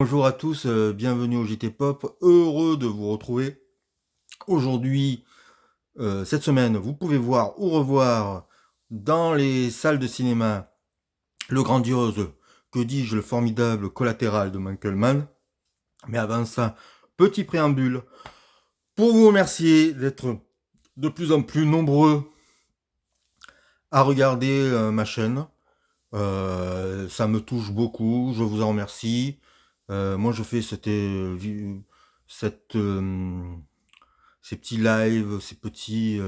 Bonjour à tous, bienvenue au JT Pop, heureux de vous retrouver. Aujourd'hui, cette semaine, vous pouvez voir ou revoir dans les salles de cinéma le grandiose, que dis-je, le formidable Collatéral de Michael Mann. Mais avant ça, petit préambule pour vous remercier d'être de plus en plus nombreux à regarder ma chaîne. Ça me touche beaucoup, je vous en remercie. Moi, je fais cette, ces petits lives, ces petites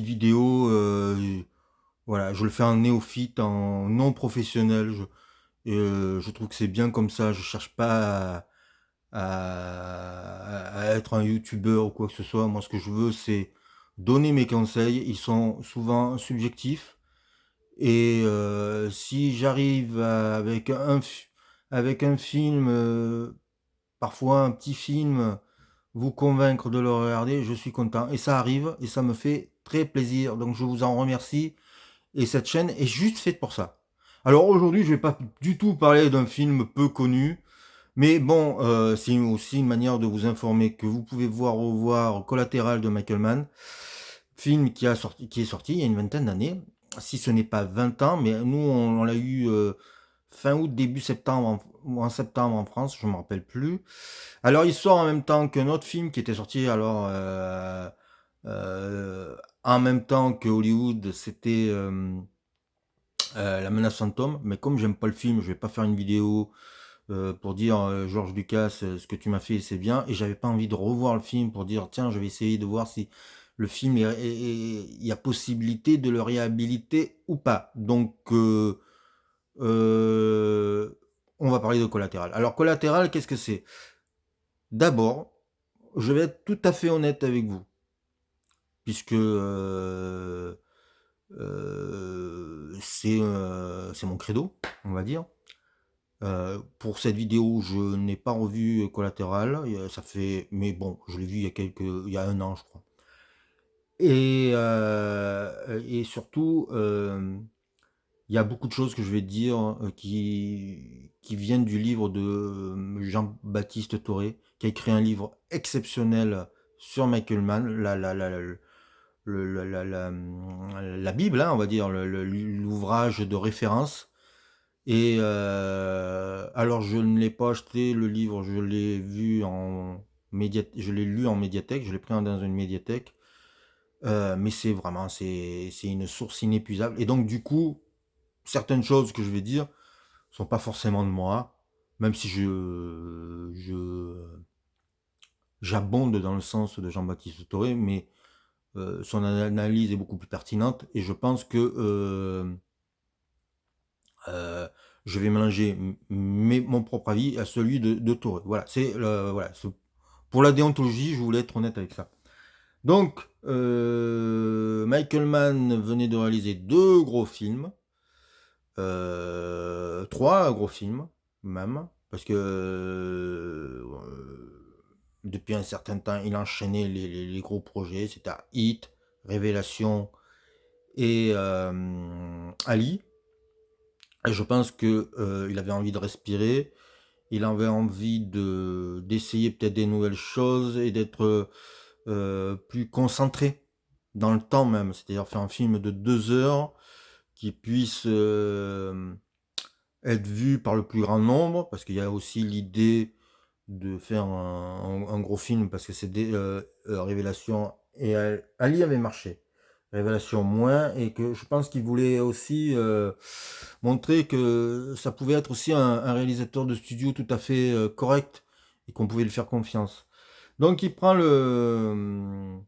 vidéos. Voilà, je le fais en néophyte, en non professionnel. Je trouve que c'est bien comme ça. Je cherche pas à être un youtubeur ou quoi que ce soit. Moi, ce que je veux, c'est donner mes conseils. Ils sont souvent subjectifs. Et si j'arrive avec un film, parfois un petit film, vous convaincre de le regarder, je suis content. Et ça arrive, et ça me fait très plaisir. Donc je vous en remercie. Et cette chaîne est juste faite pour ça. Alors aujourd'hui, je vais pas du tout parler d'un film peu connu. Mais bon, c'est aussi une manière de vous informer que vous pouvez revoir Collatéral de Michael Mann, film qui est sorti il y a une vingtaine d'années, si ce n'est pas 20 ans, mais nous on l'a eu fin août, début septembre, ou en septembre en France, je ne me rappelle plus. Alors il sort en même temps qu'un autre film qui était sorti en même temps que Hollywood, c'était La Menace Fantôme, mais comme j'aime pas le film, je vais pas faire une vidéo pour dire George Lucas, ce que tu m'as fait c'est bien, et j'avais pas envie de revoir le film pour dire tiens, je vais essayer de voir si le film il y a possibilité de le réhabiliter ou pas. Donc euh, on va parler de Collatéral. Alors Collatéral, qu'est-ce que c'est? D'abord, je vais être tout à fait honnête avec vous, puisque c'est mon credo, on va dire. Pour cette vidéo, je n'ai pas revu Collatéral. Ça fait, mais bon, je l'ai vu il y a un an, je crois. Et surtout, il y a beaucoup de choses que je vais dire qui viennent du livre de Jean-Baptiste Toré, qui a écrit un livre exceptionnel sur Michael Mann, la Bible, hein, on va dire, l'ouvrage de référence. Et alors je ne l'ai pas acheté le livre, je l'ai lu en médiathèque, je l'ai pris dans une médiathèque. Mais c'est une source inépuisable. Et donc du coup, certaines choses que je vais dire sont pas forcément de moi, même si j'abonde dans le sens de Jean-Baptiste Toré, mais son analyse est beaucoup plus pertinente. Et je pense que euh, je vais mélanger mon propre avis à celui de Touré. Voilà, pour la déontologie, je voulais être honnête avec ça. Donc, Michael Mann venait de réaliser deux gros films, trois gros films même, parce que depuis un certain temps, il enchaînait les gros projets. C'était Hit, Révélation et Ali. Et je pense que il avait envie de respirer, il avait envie d'essayer peut-être des nouvelles choses et d'être plus concentré dans le temps même, c'est-à-dire faire un film de 2 heures qui puisse être vu par le plus grand nombre, parce qu'il y a aussi l'idée de faire un gros film, parce que c'est des Révélation et Ali avait marché. Révélation moins, et que je pense qu'il voulait aussi montrer que ça pouvait être aussi un réalisateur de studio tout à fait correct et qu'on pouvait lui faire confiance. Donc il prend le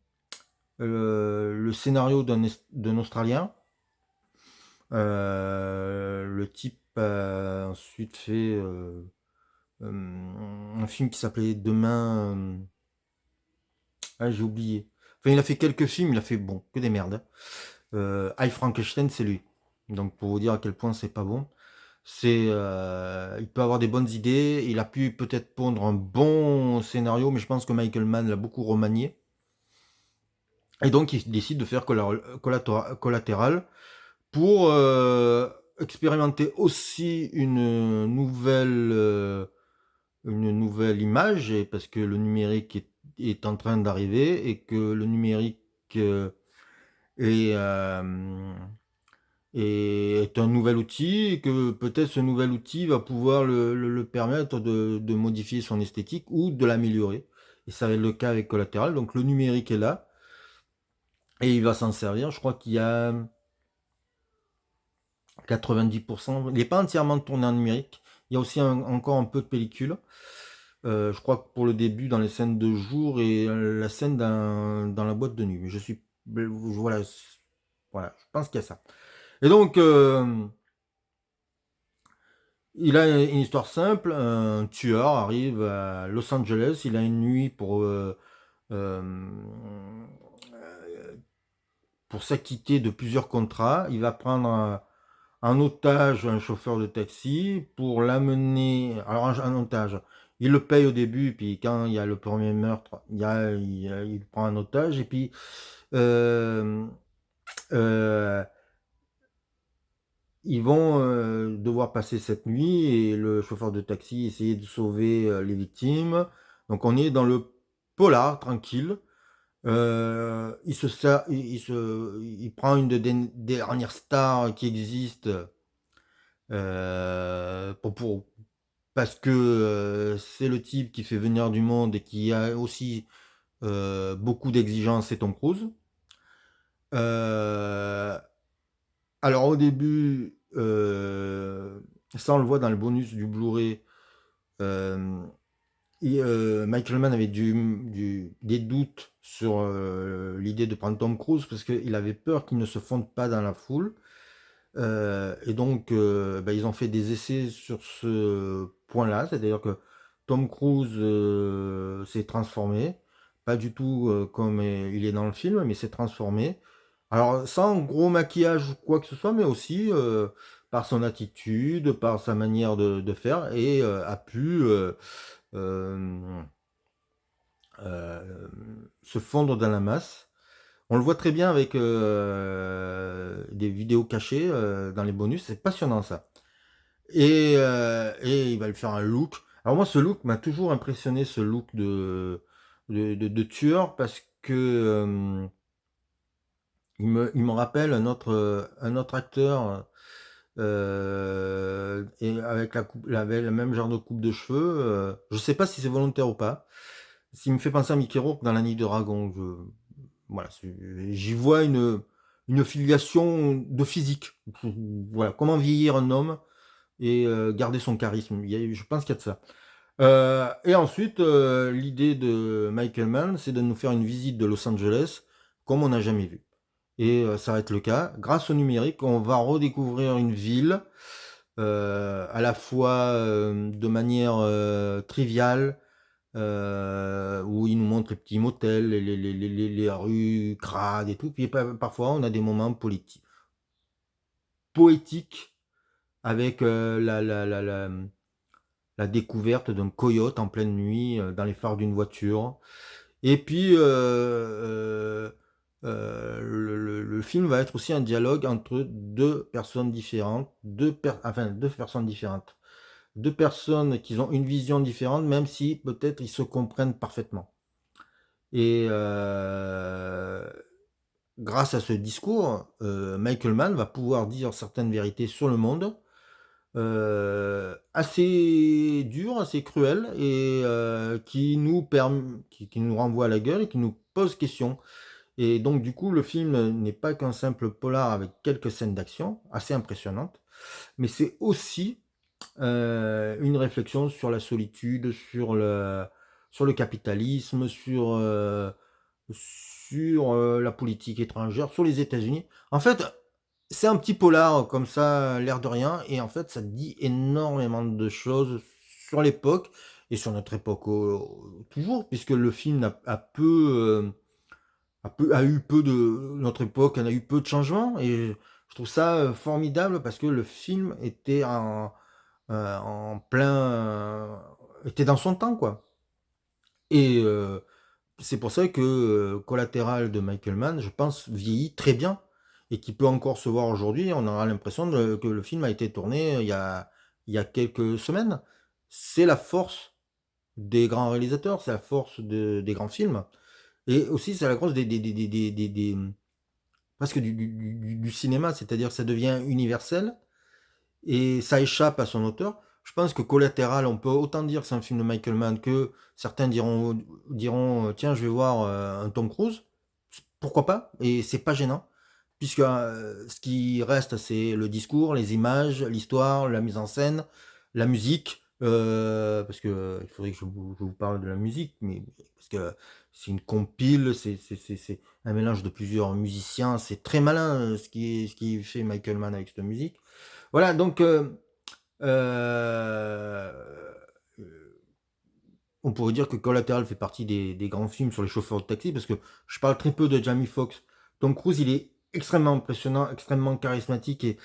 scénario d'un Australien. Le type a ensuite fait un film qui s'appelait Demain. Ah, j'ai oublié. Enfin, il a fait quelques films, il a fait bon, que des merdes. I Frankenstein, c'est lui. Donc pour vous dire à quel point c'est pas bon. Il peut avoir des bonnes idées, il a pu peut-être pondre un bon scénario, mais je pense que Michael Mann l'a beaucoup remanié. Et donc il décide de faire Collatéral pour expérimenter aussi une nouvelle une nouvelle image, et parce que le numérique est en train d'arriver et que le numérique euh, est, est un nouvel outil, et que peut-être ce nouvel outil va pouvoir le permettre de modifier son esthétique ou de l'améliorer. Et ça va être le cas avec Collateral. Donc le numérique est là et il va s'en servir. Je crois qu'il y a 90%. Il n'est pas entièrement tourné en numérique. Il y a aussi encore un peu de pellicule. Je crois que pour le début, dans les scènes de jour et la scène dans la boîte de nuit. Mais je suis. Voilà, voilà, je pense qu'il y a ça. Et donc, il a une histoire simple. Un tueur arrive à Los Angeles. Il a une nuit euh, pour s'acquitter de plusieurs contrats. Il va prendre en otage un chauffeur de taxi pour l'amener. Alors, un otage. Il le paye au début, puis quand il y a le premier meurtre, il prend un otage, et puis euh, euh, ils vont devoir passer cette nuit, et le chauffeur de taxi essayer de sauver les victimes. Donc on est dans le polar, tranquille. Il prend une des dernières stars qui existent pour parce que c'est le type qui fait venir du monde et qui a aussi beaucoup d'exigences, c'est Tom Cruise. Euh, alors au début, ça on le voit dans le bonus du Blu-ray, euh, Michael Mann avait des doutes sur l'idée de prendre Tom Cruise parce qu'il avait peur qu'il ne se fonde pas dans la foule. Et donc, bah, ils ont fait des essais sur ce point-là, c'est-à-dire que Tom Cruise s'est transformé, pas du tout comme il est dans le film, mais s'est transformé. Alors, sans gros maquillage ou quoi que ce soit, mais aussi par son attitude, par sa manière de faire, et a pu euh, euh, se fondre dans la masse. On le voit très bien avec des vidéos cachées dans les bonus, c'est passionnant ça. Et il va lui faire un look. Alors moi, ce look m'a toujours impressionné, ce look de tueur, parce que il me rappelle un autre acteur, et avec avec le même genre de coupe de cheveux. Je sais pas si c'est volontaire ou pas. S'il me fait penser à Mickey Rourke dans La Nuit de Dragon. Voilà, j'y vois une filiation de physique. Voilà, comment vieillir un homme et garder son charisme. Je pense qu'il y a de ça. Et ensuite, l'idée de Michael Mann, c'est de nous faire une visite de Los Angeles comme on n'a jamais vu. Et ça va être le cas. Grâce au numérique, on va redécouvrir une ville à la fois de manière triviale, où il nous montre les petits motels, les rues crades et tout. Puis parfois, on a des moments poétiques avec la découverte d'un coyote en pleine nuit dans les phares d'une voiture. Et puis, le film va être aussi un dialogue entre deux personnes différentes, enfin, deux personnes différentes. Deux personnes qui ont une vision différente, même si peut-être ils se comprennent parfaitement. Et grâce à ce discours, Michael Mann va pouvoir dire certaines vérités sur le monde, assez dures, assez cruelles, et qui nous renvoient à la gueule et qui nous posent question. Et donc du coup, le film n'est pas qu'un simple polar avec quelques scènes d'action assez impressionnantes, mais c'est aussi une réflexion sur la solitude, sur le capitalisme, sur la politique étrangère, sur les États-Unis. En fait, c'est un petit polar comme ça, l'air de rien, et en fait, ça dit énormément de choses sur l'époque et sur notre époque toujours, puisque le film a eu peu de notre époque, en a eu peu de changements, et je trouve ça formidable parce que le film était en plein, était dans son temps, quoi. Et c'est pour ça que Collatéral de Michael Mann, je pense, vieillit très bien et qui peut encore se voir aujourd'hui. On aura l'impression que le film a été tourné il y a quelques semaines. C'est la force des grands réalisateurs, c'est la force des grands films. Et aussi, c'est la grosse presque du cinéma, c'est-à-dire que ça devient universel et ça échappe à son auteur. Je pense que Collatéral, on peut autant dire que c'est un film de Michael Mann que certains diront tiens, je vais voir un Tom Cruise. Pourquoi pas? Et c'est pas gênant, puisque ce qui reste, c'est le discours, les images, l'histoire, la mise en scène, la musique. Parce que il faudrait que je vous parle de la musique, mais parce que c'est une compile, c'est un mélange de plusieurs musiciens. C'est très malin ce qui fait Michael Mann avec cette musique. Voilà, donc euh, on pourrait dire que Collateral fait partie des grands films sur les chauffeurs de taxi, parce que je parle très peu de Jamie Foxx. Tom Cruise, il est extrêmement impressionnant, extrêmement charismatique, et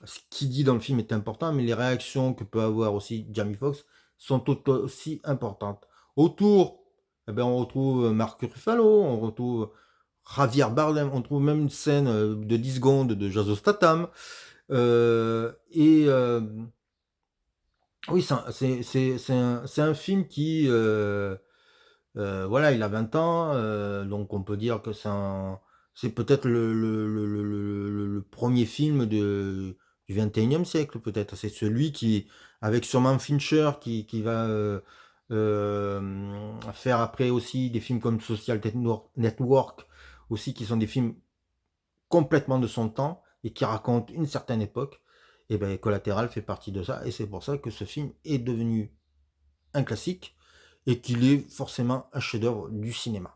ce qu'il dit dans le film est important, mais les réactions que peut avoir aussi Jamie Foxx sont tout aussi importantes. Autour, eh ben, on retrouve Mark Ruffalo, on retrouve Javier Bardem, on trouve même une scène de 10 secondes de Jason Statham. Et oui, c'est un film qui, voilà, il a 20 ans, donc on peut dire que c'est peut-être le premier film du 21e siècle, peut-être. C'est celui qui, avec sûrement Fincher, qui va faire après aussi des films comme Social Network, aussi, qui sont des films complètement de son temps et qui racontent une certaine époque. Et ben Collatéral fait partie de ça, et c'est pour ça que ce film est devenu un classique et qu'il est forcément un chef-d'œuvre du cinéma.